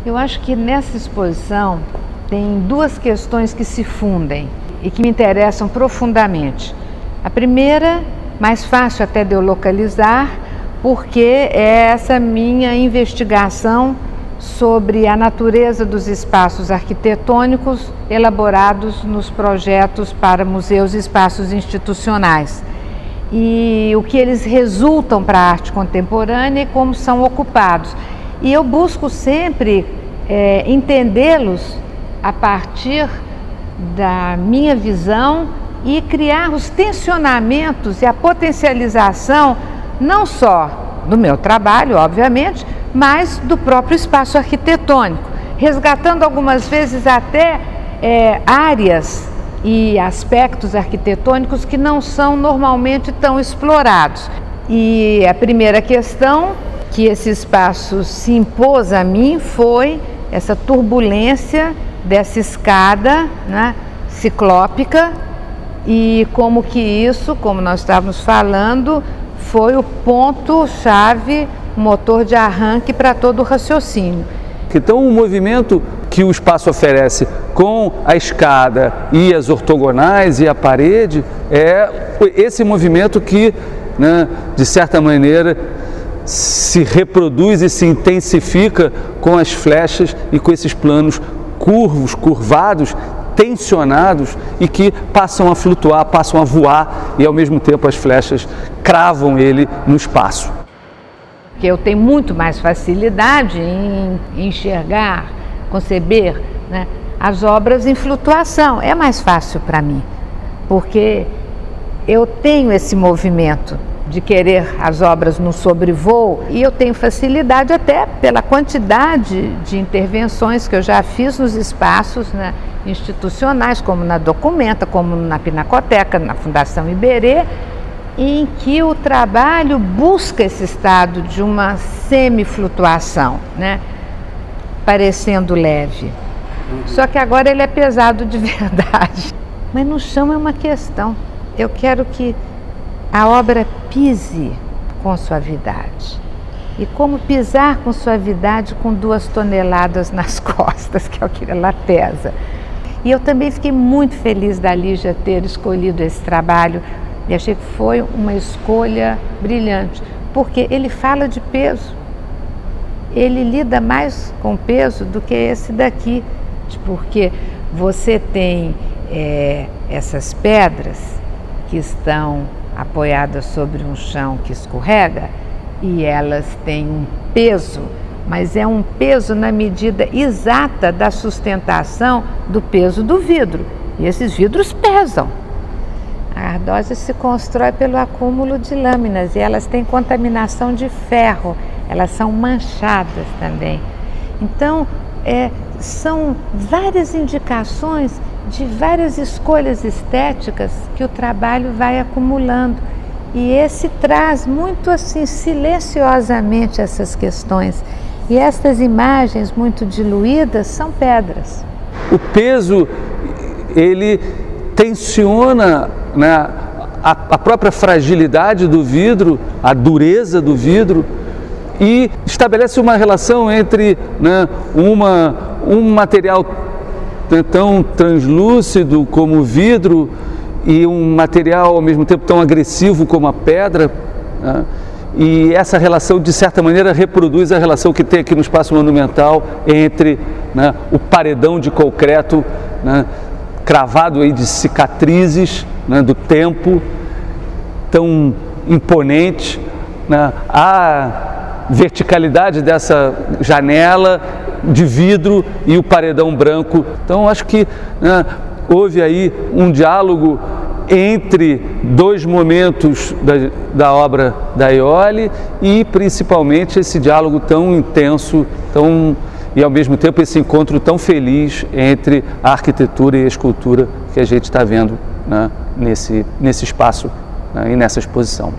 Eu acho que nessa exposição tem duas questões que se fundem e que me interessam profundamente. A primeira, mais fácil até de eu localizar, porque é essa minha investigação sobre a natureza dos espaços arquitetônicos elaborados nos projetos para museus e espaços institucionais. E o que eles resultam para a arte contemporânea e como são ocupados. E eu busco sempre entendê-los a partir da minha visão e criar os tensionamentos e a potencialização não só do meu trabalho, obviamente, mas do próprio espaço arquitetônico, resgatando algumas vezes até áreas e aspectos arquitetônicos que não são normalmente tão explorados. E a primeira questão que esse espaço se impôs a mim foi essa turbulência dessa escada, né, ciclópica, e como que isso, como nós estávamos falando, foi o ponto-chave, motor de arranque para todo o raciocínio. Então, o movimento que o espaço oferece com a escada e as ortogonais e a parede é esse movimento que, né, de certa maneira, se reproduz e se intensifica com as flechas e com esses planos curvos, curvados, tensionados e que passam a flutuar, passam a voar e ao mesmo tempo as flechas cravam ele no espaço. Que eu tenho muito mais facilidade em enxergar, conceber, né, as obras em flutuação. É mais fácil para mim, porque eu tenho esse movimento de querer as obras no sobrevoo e eu tenho facilidade até pela quantidade de intervenções que eu já fiz nos espaços, né, institucionais, como na Documenta, como na Pinacoteca, na Fundação Iberê, em que o trabalho busca esse estado de uma semiflutuação, né, parecendo leve. Só que agora ele é pesado de verdade. Mas no chão é uma questão. Eu quero que a obra pise com suavidade. E como pisar com suavidade com 2 toneladas nas costas, que é o que ela pesa. E eu também fiquei muito feliz da Lígia ter escolhido esse trabalho. E achei que foi uma escolha brilhante, porque ele fala de peso. Ele lida mais com peso do que esse daqui, porque você tem essas pedras que estão apoiadas sobre um chão que escorrega e elas têm um peso, mas é um peso na medida exata da sustentação do peso do vidro. E esses vidros pesam. A ardósia se constrói pelo acúmulo de lâminas e elas têm contaminação de ferro, elas são manchadas também. Então, são várias indicações de várias escolhas estéticas que o trabalho vai acumulando. E esse traz muito assim, silenciosamente essas questões. E estas imagens muito diluídas são pedras. O peso, ele tensiona, né, a própria fragilidade do vidro, a dureza do vidro, e estabelece uma relação entre, né, um material tão translúcido como o vidro e um material ao mesmo tempo tão agressivo como a pedra, né? E essa relação, de certa maneira, reproduz a relação que tem aqui no Espaço Monumental entre, né, o paredão de concreto, né, cravado aí de cicatrizes, né, do tempo, tão imponente, né, a verticalidade dessa janela de vidro e o paredão branco. Então, acho que, né, houve aí um diálogo entre 2 momentos da obra da Aioli e principalmente esse diálogo tão intenso, e ao mesmo tempo esse encontro tão feliz entre a arquitetura e a escultura que a gente está vendo, né, nesse espaço, né, e nessa exposição.